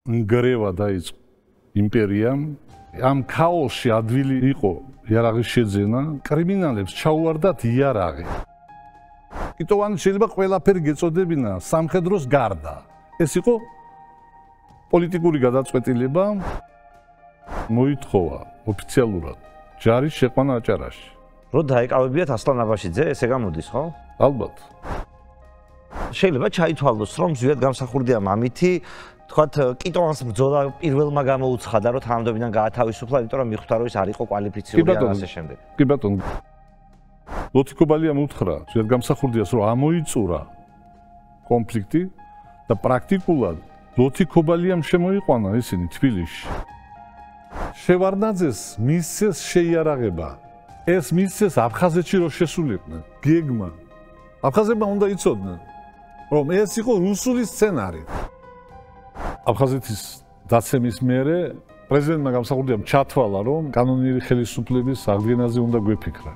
ნგრევა დაიწყო იმპერიამ. ამ ქაოსში ადვილი იყო იარაღის შეძენა, კრიმინალებს ჩაუვარდათ იარაღი. კიტოვანი შეიძლება ყველაფერი გეწოდებინა სამხედროს გარდა. ეს იყო პოლიტიკური გადაწყვეტილება. მოითხოვა ოფიციალურად ჯარის შეყვანა აჭარაში. რო დაეკავებიათ ასლან აბაშიძე, ესე გამოდის, ხო? ალბათ. შეიძლება ჩაითვალოს, რომ ზუსტად გამსახურდია მამითი, თქვათ, კიტოვანს ბრძოლა პირველმა გამოუცხადა, რომ თანამდებობიდან გაათავისუფლა, იმიტომ რომ მიხვდა, რომ ის არ იყო კვალიფიციური და ასე შემდეგ. კი ბატონო. ლოთიკობალიამ უთხრა, ზუსტად გამსახურდიას, რომ ამოიწურა კონფლიქტი და პრაქტიკულად ლოთიკობალიამ შემოიყვანა ისინი თბილისში. შევარდნაძეს მისცეს შეიარაღება. ეს მისცეს აფხაზეთში რო შესულიყვნენ, გეგმა. აფხაზებმა უნდა იცოდნენ, რომ ეს იყო რუსული სცენარი. აფხაზეთის დაცემის მერე პრეზიდენტმა გამსახურდიამ ჩათვალა, რომ კანონიერი ხელისუფლების აღდგენაზე უნდა გვეფიქრა.